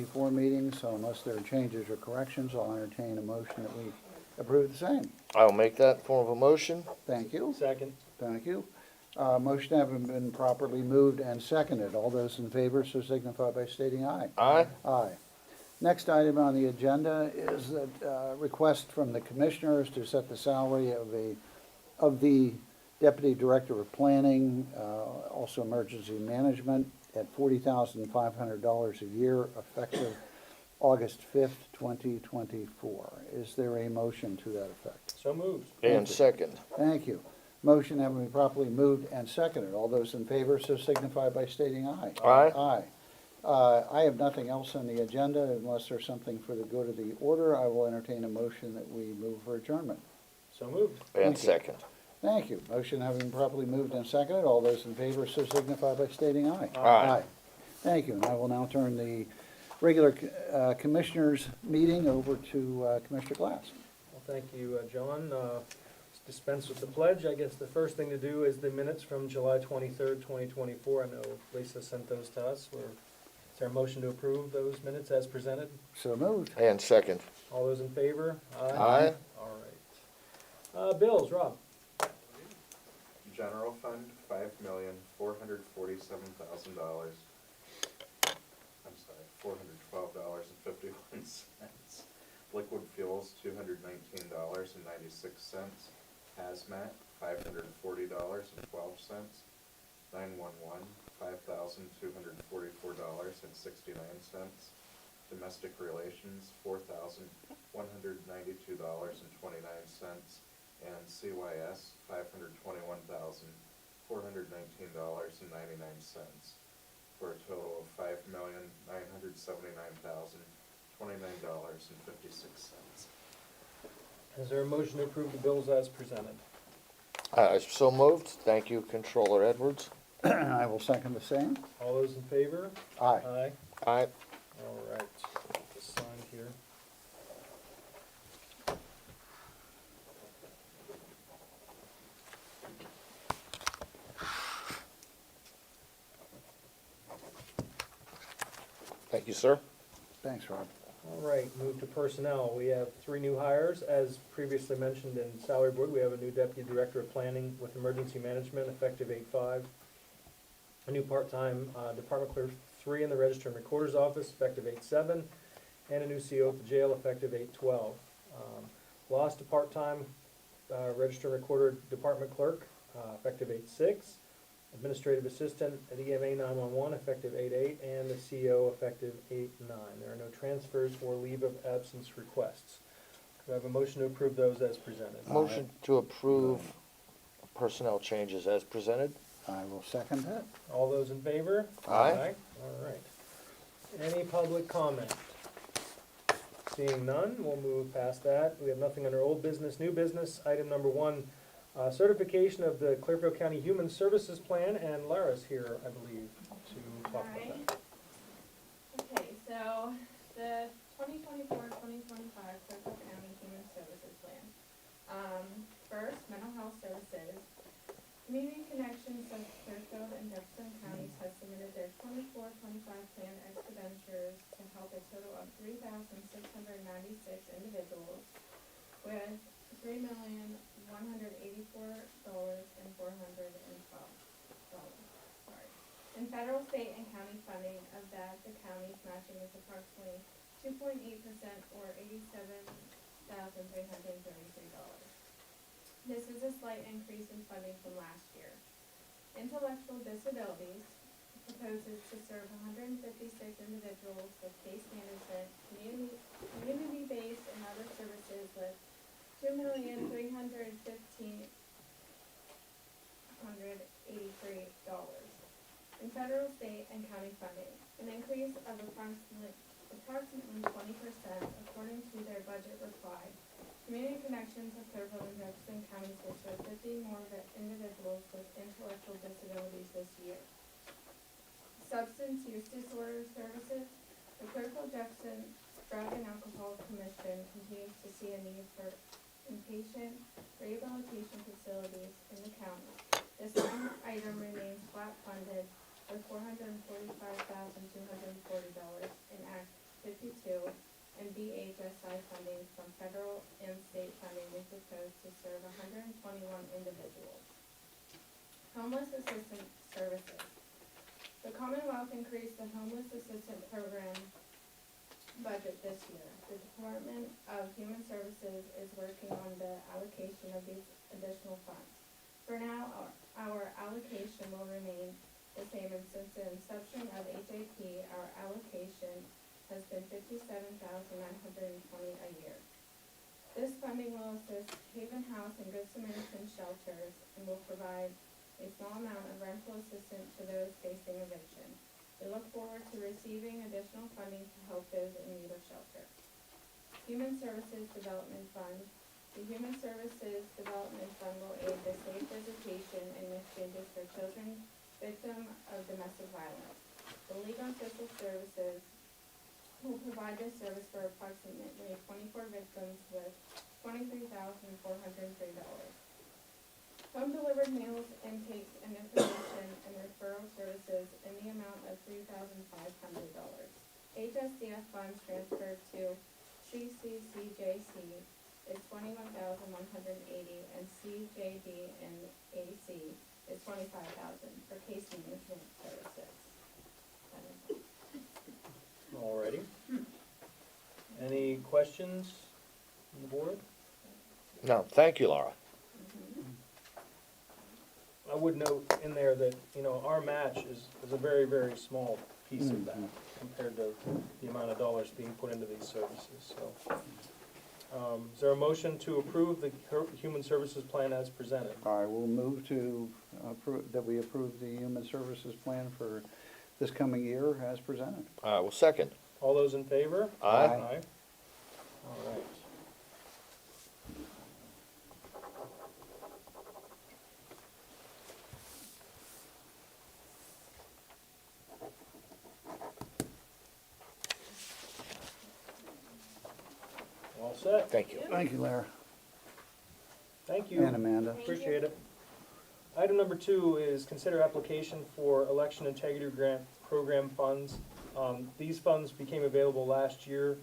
Four meetings, so unless there are changes or corrections, I'll entertain a motion that we approve the same. I'll make that form of a motion. Thank you. Second. Thank you. Motion having been properly moved and seconded. All those in favor so signify by stating aye. Aye. Aye. Next item on the agenda is that request from the commissioners to set the salary of the Deputy Director of Planning, also Emergency Management, at $40,500 a year, effective August 5th, 2024. Is there a motion to that effect? So moved. And second. Thank you. Motion having been properly moved and seconded. All those in favor so signify by stating aye. Aye. Aye. I have nothing else on the agenda unless there's something for the good of the order. I will entertain a motion that we move for adjournment. So moved. And Thank you. second. Thank you. Motion having been properly moved and seconded. All those in favor so signify by stating aye. Aye. Thank you. And I will now turn the regular commissioners meeting over to Commissioner Glass. Well, thank you, John. Let's dispense with the pledge. I guess the first thing to do is the minutes from July 23rd, 2024. I know Lisa sent those to us. Is there a motion to approve those minutes as presented? So moved. And second. All those in favor? Aye. All right. Bills, Rob. General fund, $5,447,000. I'm sorry, $412.51. Liquid fuels, $219.96. Hazmat, $540.12. 911, $5,244.69. Domestic relations, $4,192.29. And CYS, $521,419.99, for a total of $5,979,029.56. Is there a motion to approve the bills as presented? So moved. Thank you, Controller Edwards. I will second the same. All those in favor? Aye. Aye. Aye. All right. Just sign here. Thank you, sir. Thanks, Rob. All right, move to personnel. We have 3 new hires. As previously mentioned in salary board, we have a new deputy director of planning with emergency management effective 8/5. A new part-time department clerk 3 in the register and recorder's office effective 8/7, and a new CO at the jail effective 8/12. Lost a part-time register and recorder department clerk effective 8/6. Administrative assistant at EMA 911 effective 8/8, and the CO effective 8/9. There are no transfers or leave of absence requests. Do I have a motion to approve those as presented? Motion to approve personnel changes as presented. I will second that. All those in favor? Aye. All right. Any public comment? Seeing none, we'll move past that. We have nothing under old business, new business. Item number 1, certification of the Clearfield County Human Services Plan, and Lara's here, I believe, to talk about that. Okay, so the 2024-2025 Clearfield County Human Services Plan. First, mental health services. Community Connections of Clearfield and Jefferson Counties has submitted their 24-25 plan expenditures to help a total of 3,696 individuals with $3,184,412. In federal, state, and county funding of that, the county's matching is approximately 2.8% or $87,333. This is a slight increase in funding from last year. Intellectual disabilities proposes to serve 156 individuals with case management, community-based, and other services with $2,315,183. In federal, state, and county funding, an increase of approximately 20% according to their budget reply. Community Connections of Clearfield and Jefferson Counties will serve 50 more individuals with intellectual disabilities this year. Substance use disorder services. The Clearfield Jefferson Drug and Alcohol Commission continues to see a need for inpatient rehabilitation facilities in the county. This line item remains flat funded with $445,240 in 52, and BHSI funding from federal and state funding we propose to serve 121 individuals. Homeless Assistance Services. The Commonwealth increased the Homeless Assistant Program budget this year. The Department of Human Services is working on the allocation of these additional funds. For now, our allocation will remain the same, and since the inception of HAP, our allocation has been $57,920 a year. This funding will assist Haven House and Good Samaritan shelters and will provide a small amount of rental assistance to those facing eviction. We look forward to receiving additional funding to help those in need of shelter. Human Services Development Fund. The Human Services Development Fund will aid the safe visitation and exchanges for children victims of domestic violence. The League on Social Services will provide this service for approximately 24 victims with $23,403. Home delivered meals, intakes, and information and referral services in the amount of $3,500. HSDF funds transferred to CCCJC is $21,180, and CJD and AC is $25,000 for case management services. That is all. Alrighty. Any questions from the board? No, thank you, Laura. I would note in there that, you know, our match is a very, very small piece of that compared to the amount of dollars being put into these services, so. Is there a motion to approve the Human Services Plan as presented? I will move to approve, that we approve the Human Services Plan for this coming year as presented. I will second. All those in favor? Aye. Aye. All right. All set. Thank you. Thank you, Larry. Thank you. And Amanda. Appreciate it. Item number 2 is consider application for election integrity grant program funds. These funds became available last year,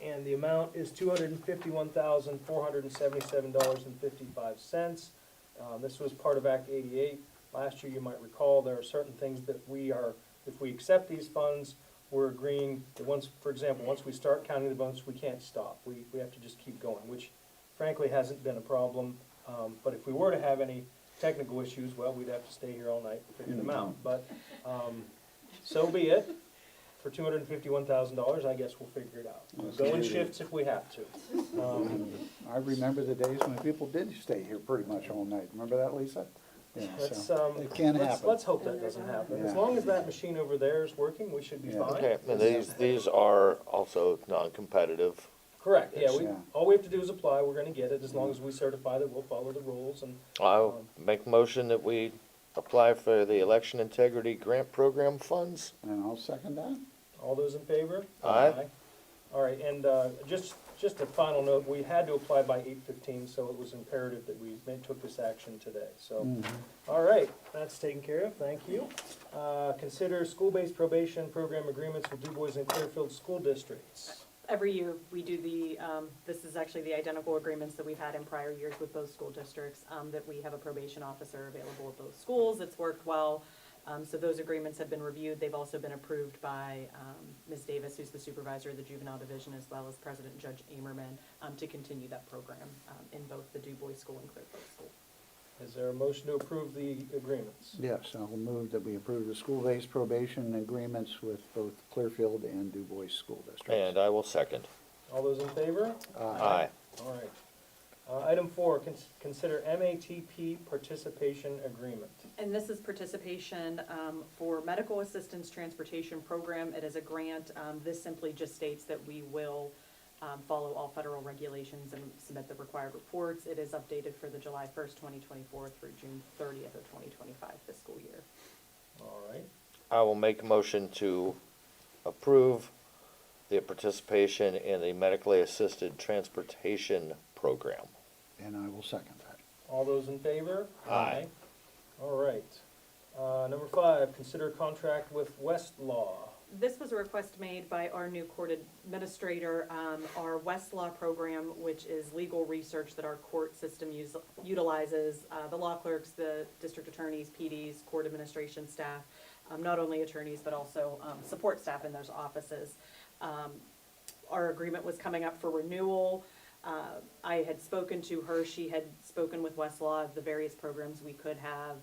and the amount is $251,477.55. This was part of Act 88. Last year, you might recall, there are certain things that if we accept these funds, we're agreeing that once, for example, once we start counting the votes, we can't stop. We have to just keep going, which frankly hasn't been a problem. But if we were to have any technical issues, well, we'd have to stay here all night and figure them out. But so be it. For $251,000, I guess we'll figure it out. We'll go in shifts if we have to. I remember the days when people did stay here pretty much all night. Remember that, Lisa? Yeah, so it can happen. Let's hope that doesn't happen. As Yeah. long as that machine over there is working, we should be Yeah. fine. Okay, and these are also non-competitive. Correct, yeah, Yeah. all we have to do is apply, we're gonna get it, as long as we certify that we'll follow the rules, and I'll make a motion that we apply for the election integrity grant program funds. And I'll second that. all those in favor? Aye. All right, and just a final note, we had to apply by 8:15, so it was imperative that we took this action today, so. All right, that's taken care of, thank you. Consider school-based probation program agreements with Du Bois and Clearfield school districts. Every year, we do this is actually the identical agreements that we've had in prior years with both school districts, that we have a probation officer available at both schools. It's worked well. So those agreements have been reviewed. They've also been approved by Ms. Davis, who's the supervisor of the juvenile division, as well as President Judge Amerman, to continue that program in both the Du Bois School and Clearfield School. Is there a motion to approve the agreements? Yes, I'll move that we approve the school-based probation agreements with both Clearfield and Du Bois school districts. And I will second. All those in favor? Aye. All right. Item 4, consider MATP participation agreement. And this is participation for Medical Assistance Transportation Program. It is a grant. This simply just states that we will follow all federal regulations and submit the required reports. It is updated for the July 1st, 2024 through June 30th of 2025 fiscal year. All right. I will make a motion to approve the participation in the medically assisted transportation program. And I will second that. All those in favor? Aye. All right. Number 5, consider contract with Westlaw. this was a request made by our new court administrator. Our Westlaw program, which is legal research that our court system utilizes, the law clerks, the district attorneys, PDs, court administration staff, not only attorneys, but also support staff in those offices. Our agreement was coming up for renewal. I had spoken to her, she had spoken with Westlaw of the various programs we could have,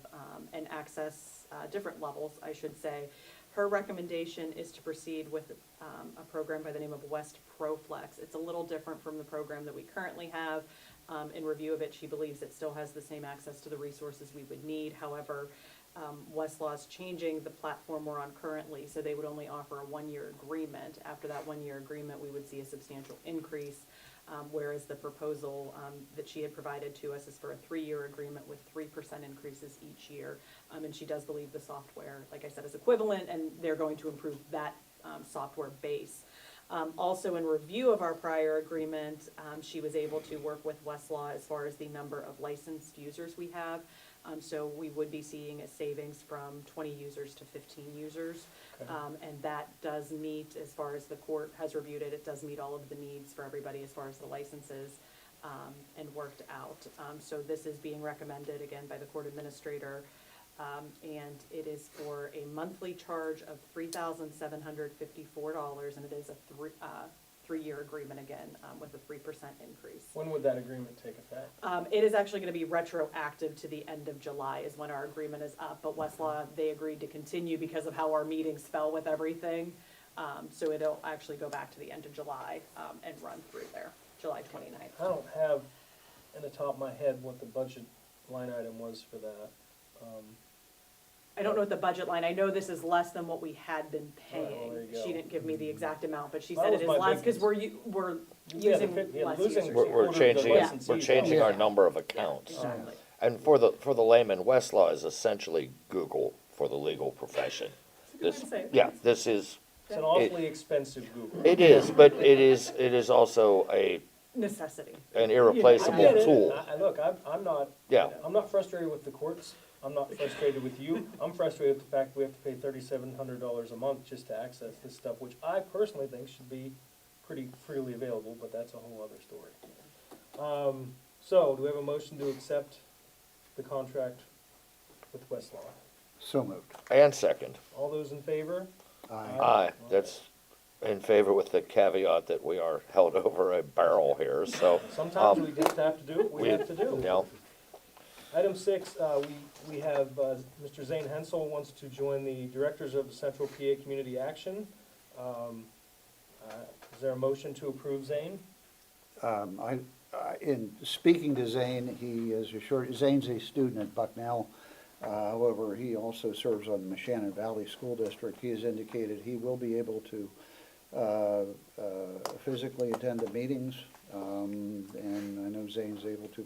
and access, different levels, I should say. Her recommendation is to proceed with a program by the name of West ProFlex. It's a little different from the program that we currently have. In review of it, she believes it still has the same access to the resources we would need. However, Westlaw is changing the platform we're on currently, so they would only offer a one-year agreement. After that one-year agreement, we would see a substantial increase, whereas the proposal that she had provided to us is for a 3-year agreement with 3% increases each year. And she does believe the software, like I said, is equivalent, and they're going to improve that software base. Also, in review of our prior agreement, she was able to work with Westlaw as far as the number of licensed users we have. So we would be seeing a savings from 20 users to 15 users. Okay. And that does meet, as far as the court has reviewed it, it does meet all of the needs for everybody as far as the licenses, and worked out. So this is being recommended again by the court administrator. And it is for a monthly charge of $3,754, and it is a three-year agreement again, with a 3% increase. When would that agreement take effect? It is actually gonna be retroactive to the end of July is when our agreement is up, but Westlaw, they agreed to continue because of how our meetings fell with everything. So it'll actually go back to the end of July, and run through there, July 29th. I don't have in the top of my head what the budget line item was for that. I don't know what the budget line, I know this is less than what we had been well, paying. there you go. She didn't give me the exact amount, but she That said was it is my less, big because we're Yeah, using yeah, less losing users. We're quarter of the changing, licensees. we're changing our Yeah. number of Yeah, accounts. exactly. And for the layman, Westlaw is essentially Google for the legal profession. That's a good way This, to say it. yeah, this is, It's an awfully expensive Google. it is, but it is also Necessity. an I irreplaceable get it. tool. Look, I'm not, Yeah. I'm not frustrated with the courts. I'm not frustrated with you. I'm frustrated with the fact we have to pay $3,700 a month just to access this stuff, which I personally think should be pretty freely available, but that's a whole other story. So, do we have a motion to accept the contract with Westlaw? So moved. And second, All those in favor? aye, that's in favor with the caveat that we are held over a barrel here, so, Sometimes we just have to do what we have to do. you know, Item 6, we have Mr. Zane Hensel wants to join the Directors of the Central PA Community Action. Is there a motion to approve Zane? In speaking to Zane, he is assured, Zane's a student at Bucknell. However, he also serves on the Shannon Valley School District. He has indicated he will be able to physically attend the meetings. And I know Zane's able to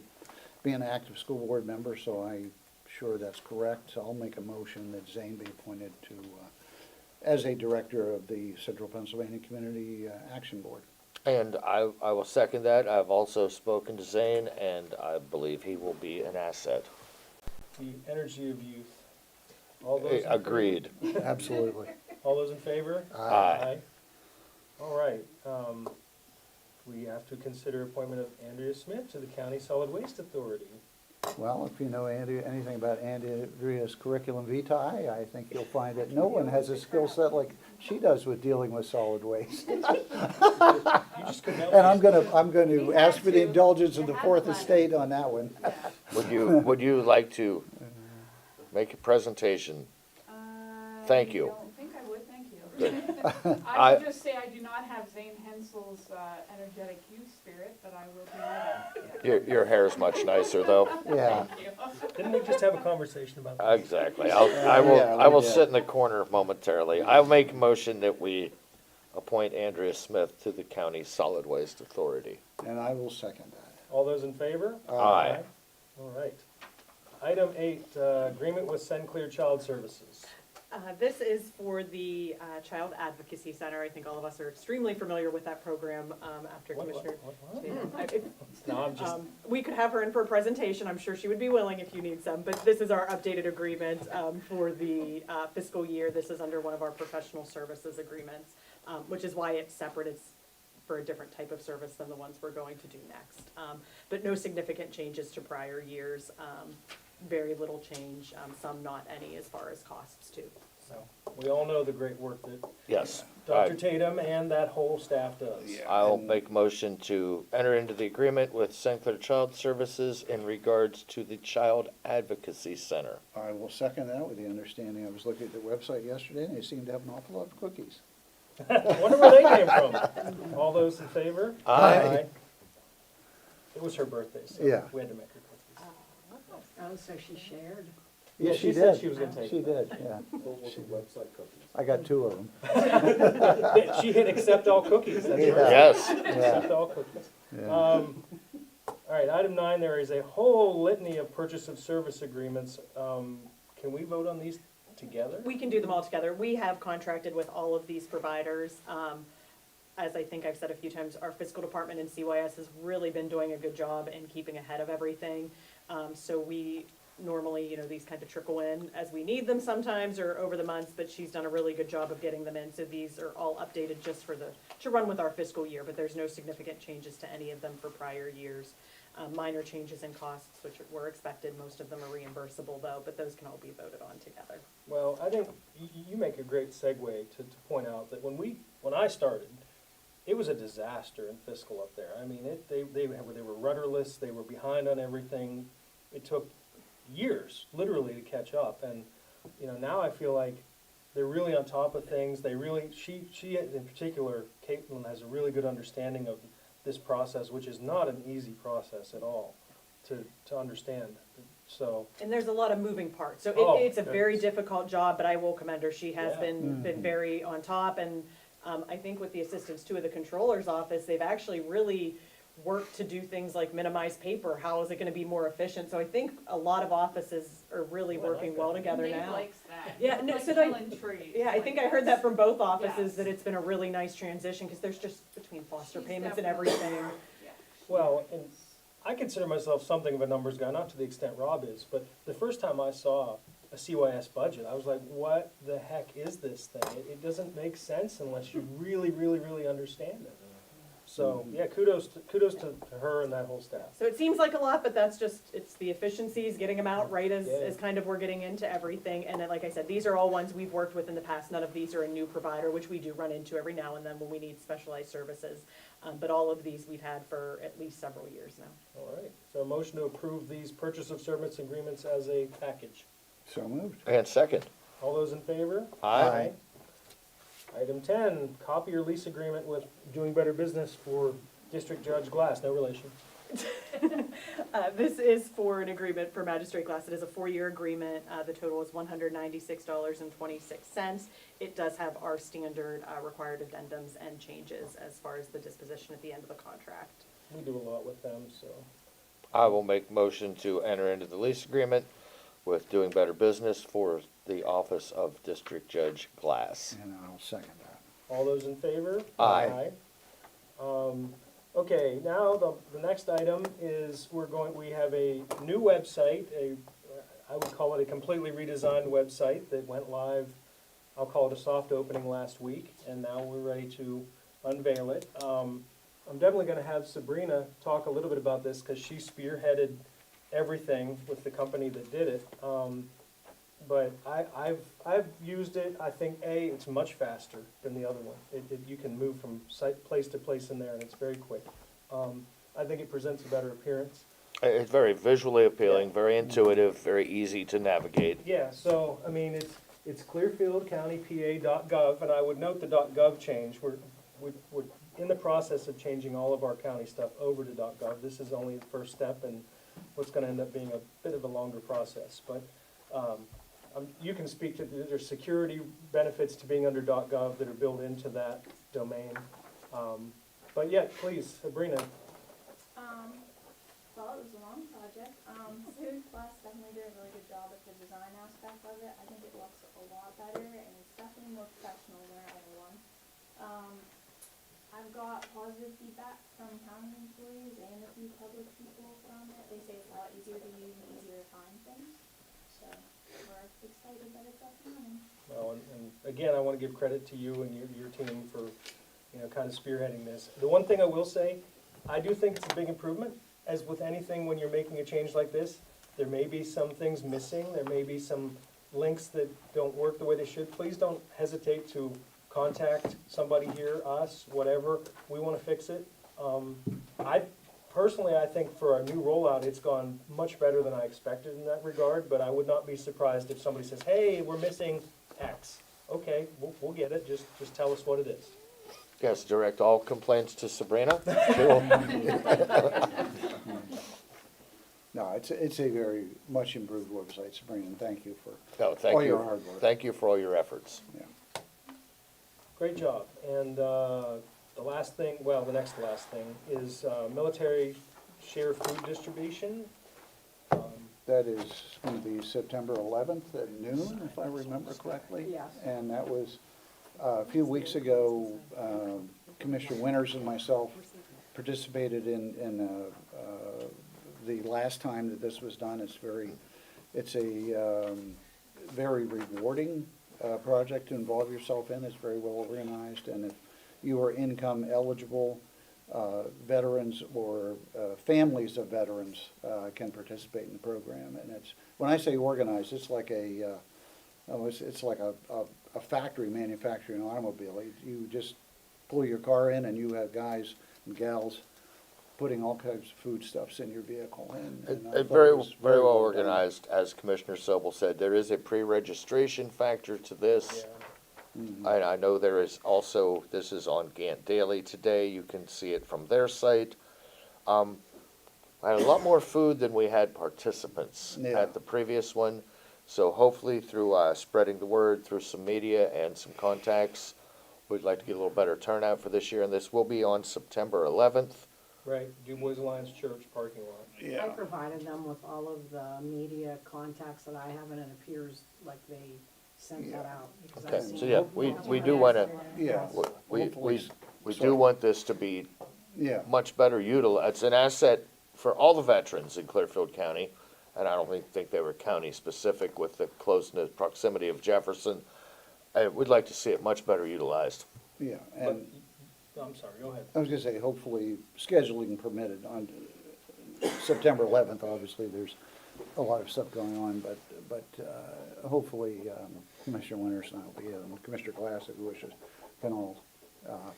be an active school board member, so I'm sure that's correct. So I'll make a motion that Zane be appointed to, as a director of the Central Pennsylvania Community Action Board. and I will second that. I've also spoken to Zane, and I believe he will be an asset. The energy of youth. All those in favor? Agreed. Absolutely. All those in favor? Aye. All right, we have to consider appointment of Andrea Smith to the County Solid Waste Authority. Well, if you know anything about Andrea's curriculum vitae, I think you'll find that no one has a skill set like she does with dealing with solid waste. You just couldn't help And I'm yourself. going to ask for the indulgence of the Fourth Estate on that one. Would you like to make a presentation? Thank you. I don't think I would, thank you. Good. I would just say I do not have Zane Hensel's energetic youth spirit, but I will do my best. Your hair's much nicer, though. Yeah. Thank you. Didn't we just have a conversation about that? Exactly. Yeah, I we will did. sit in the corner momentarily. I'll make a motion that we appoint Andrea Smith to the County Solid Waste Authority. And I will second that. All those in favor? Aye. All right. Item 8, agreement with Clear Child Services. This is for the Child Advocacy Center. I think all of us are extremely familiar with that program after What? Commissioner. No, I'm just, We could have her in for a presentation. I'm sure she would be willing if you need some. But this is our updated agreement for the fiscal year. This is under one of our professional services agreements, which is why it's separate. It's for a different type of service than the ones we're going to do next. But no significant changes to prior years. Very little change, some not any as far as costs too. so, we all know the great work that Yes. Dr. Tatum and that whole staff does. I'll make a motion to enter into the agreement with St. Clair Child Services in regards to the Child Advocacy Center. I will second that with the understanding, I was looking at their website yesterday, and they seem to have an awful lot of cookies. Wonder where they came from. All those in favor? Aye. It was her birthday, so Yeah. we had to make her cookies. Oh, so she shared. Yeah, She she said did. she was gonna take She them. did, yeah. Website cookies. I got 2 of them. She hit accept all cookies, that's Yeah. right. Yes. Accept all cookies. Yeah. All right, item 9, there is a whole litany of purchase of service agreements. Can we vote on these together? We can do them all together. We have contracted with all of these providers. As I think I've said a few times, our fiscal department and CYS has really been doing a good job in keeping ahead of everything. So we normally, these kind of trickle in as we need them sometimes or over the months, but she's done a really good job of getting them in. So these are all updated just to run with our fiscal year, but there's no significant changes to any of them for prior years. Minor changes in costs, which were expected. Most of them are reimbursable though, but those can all be voted on together. Well, I think you make a great segue to point out that when I started, it was a disaster in fiscal up there. I mean, they were rudderless, they were behind on everything. It took years, literally, to catch up. And, now I feel like they're really on top of things. They really, she in particular, Caitlin, has a really good understanding of this process, which is not an easy process at all to understand. So, And there's a lot of moving parts, so Oh, it's a very goodness. difficult job, but I will commend her. She has Yeah. been very on top, and I think with the assistance too of the controller's office, they've actually really worked to do things like minimize paper. How is it gonna be more efficient? So I think a lot of offices are really Oh, I like working that. well together Dave now. likes that. Yeah, no, Like so they- killing trees. Yeah, I Like, think I heard that from both offices, Yes. that it's been a really nice transition, because there's just between foster she's payments and definitely- everything. yeah. well, and I consider myself something of a numbers guy, not to the extent Rob is, but the first time I saw a CYS budget, I was like, what the heck is this thing? It doesn't make sense unless you really, really, really understand it. So, yeah, kudos to her and that whole staff. So it seems like a lot, but it's the efficiencies, getting them out right as Yeah. kind of we're getting into everything. And then, like I said, these are all ones we've worked with in the past. None of these are a new provider, which we do run into every now and then when we need specialized services. But all of these we've had for at least several years now. All right, so a motion to approve these purchase of service agreements as a package. So moved. And second. All those in favor? Aye. Item 10, copy or lease agreement with Doing Better Business for District Judge Glass, no relation. This is for an agreement for Magistrate Glass. It is a 4-year agreement. The total is $196.26. It does have our standard required addendums and changes as far as the disposition at the end of the contract. We do a lot with them, so. I will make motion to enter into the lease agreement with Doing Better Business for the office of District Judge Glass. And I'll second that. All those in favor? Aye. Okay, now the next item is we have a new website, I would call it a completely redesigned website that went live, I'll call it a soft opening last week, and now we're ready to unveil it. I'm definitely gonna have Sabrina talk a little bit about this, because she spearheaded everything with the company that did it. But I've used it. I think it's much faster than the other one. You can move from place to place in there, and it's very quick. I think it presents a better appearance. It's very visually appealing, very intuitive, very easy to navigate. Yeah, so, I mean, it's clearfieldcountypa.gov, and I would note the .gov change. We're in the process of changing all of our county stuff over to .gov. This is only the first step, and what's gonna end up being a bit of a longer process. But you can speak to, there's security benefits to being under .gov that are built into that domain. But yeah, please, Sabrina. Well, it was a long project. project. Food Plus definitely did a really good job with the design aspect of it. I think it looks a lot better and it's definitely more professional than our other one. I've got positive feedback from county employees and a few public people from it. They say it's a lot easier to use and easier to find things. So we're excited that it's up and running. Well, and again, I want to give credit to you and your team for, kind of spearheading this. The one thing I will say, I do think it's a big improvement. As with anything, when you're making a change like this, there may be some things missing, there may be some links that don't work the way they should. Please don't hesitate to contact somebody here, us, whatever. We want to fix it. Personally, I think for our new rollout, it's gone much better than I expected in that regard, but I would not be surprised if somebody says, hey, we're missing X. Okay, we'll get it, just tell us what it is. Yes, direct all complaints to Sabrina. No, it's a very much improved website, Sabrina, and thank you for No, thank all you. your hard work. Thank you for all your efforts. Yeah. Great job. And the last thing, well, the next to last thing is military share food distribution. That is going to be September 11th at noon, if I remember correctly. Yes. And that was, a few weeks ago, Commissioner Winters and myself participated in the last time that this was done. It's a very rewarding project to involve yourself in. It's very well organized, and if you are income eligible, veterans or families of veterans can participate in the program. And when I say organized, it's like it's like a factory manufacturing an automobile. You just pull your car in and you have guys and gals putting all kinds of foodstuffs in your vehicle. And I thought Very, it was very well done. organized, as Commissioner Sobel said. There is a pre-registration factor to this. Yeah. Mhm. I know there is also, this is on Gant Daily today, you can see it from their site. I had a lot more food than we had participants Yeah. at the previous one, so hopefully through spreading the word, through some media and some contacts, we'd like to get a little better turnout for this year, and this will be on September 11th. Right, DuBois Alliance Church parking lot. I Yeah. provided them with all of the media contacts that I have, and it appears like they sent that out. because I've Okay, seen so yeah, multiple we do wanna, Yeah. we Hopefully- do sorry. want this to be Yeah. much better utilized. It's an asset for all the veterans in Clearfield County, and I don't think they were county-specific with the closeness, proximity of Jefferson. We'd like to see it much better utilized. Yeah. But, And I'm sorry, go ahead. I was gonna say, hopefully scheduling permitted on September 11th. Obviously, there's a lot of stuff going on, but hopefully Commissioner Winters and I will be, and Commissioner Glass, if he wishes, can all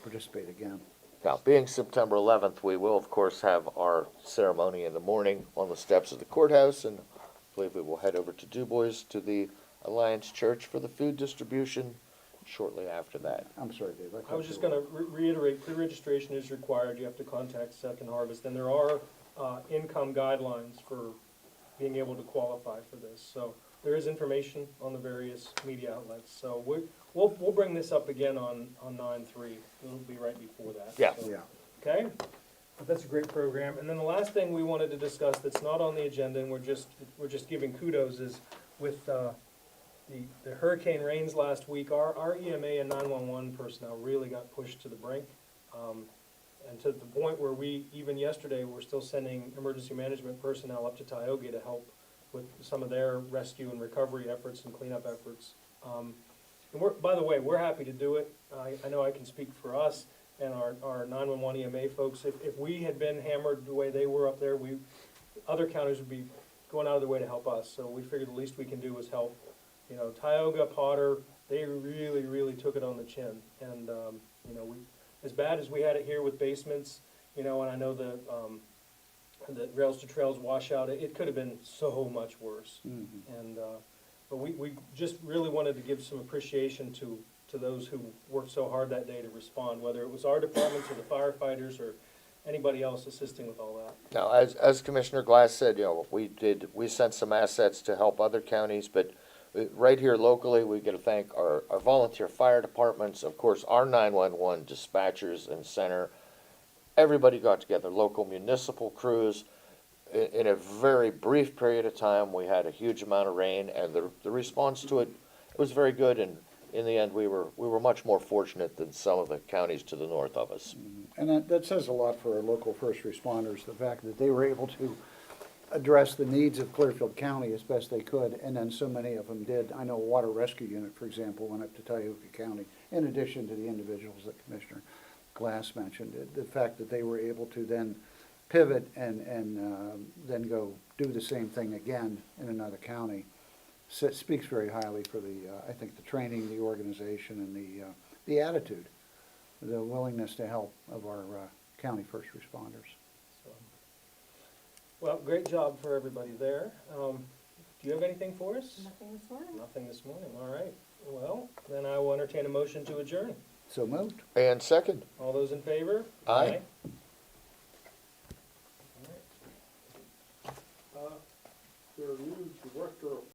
participate again. Now, being September 11th, we will, of course, have our ceremony in the morning on the steps of the courthouse, and I believe we will head over to DuBois to the Alliance Church for the food distribution shortly after that. I'm sorry, Dave. I was just gonna reiterate, pre-registration is required, you have to contact Second Harvest, and there are income guidelines for being able to qualify for this. So there is information on the various media outlets, so we'll bring this up again on 9/3, it'll be right before that. Yeah. So, Yeah. Okay, but that's a great program. And then the last thing we wanted to discuss that's not on the agenda, and we're just giving kudos, is with the hurricane rains last week, our EMA and 911 personnel really got pushed to the brink. And to the point where even yesterday, we're still sending emergency management personnel up to Tioga to help with some of their rescue and recovery efforts and cleanup efforts. And by the way, we're happy to do it. I know I can speak for us and our 911 EMA folks. If we had been hammered the way they were up there, other counties would be going out of their way to help us. So we figured the least we can do is help. Tioga, Potter, they really, really took it on the chin. And, as bad as we had it here with basements, and I know the Rails to Trails washout, it could have been so much worse. And, but we just really wanted to give some appreciation to those who worked so hard that day to respond, whether it was our departments or the firefighters or anybody else assisting with all that. Now, as Commissioner Glass said, we sent some assets to help other counties, but right here locally, we got to thank our volunteer fire departments, of course, our 911 dispatchers and center. Everybody got together, local municipal crews. in a very brief period of time, we had a huge amount of rain, and the response to it was very good, and in the end, we were much more fortunate than some of the counties to the north of us. And that says a lot for our local first responders, the fact that they were able to address the needs of Clearfield County as best they could, and then so many of them did. I know a water rescue unit, for example, went up to Tioga County, in addition to the individuals that Commissioner Glass mentioned. The fact that they were able to then pivot and then go do the same thing again in another county speaks very highly for I think the training, the organization, and the attitude, the willingness to help of our county first responders. So, well, great job for everybody there. Do you have anything for us? Nothing this morning. Nothing this morning, all right. Well, then I will entertain a motion to adjourn. So moved. And second, All those in favor? Aye. All right. Their new director of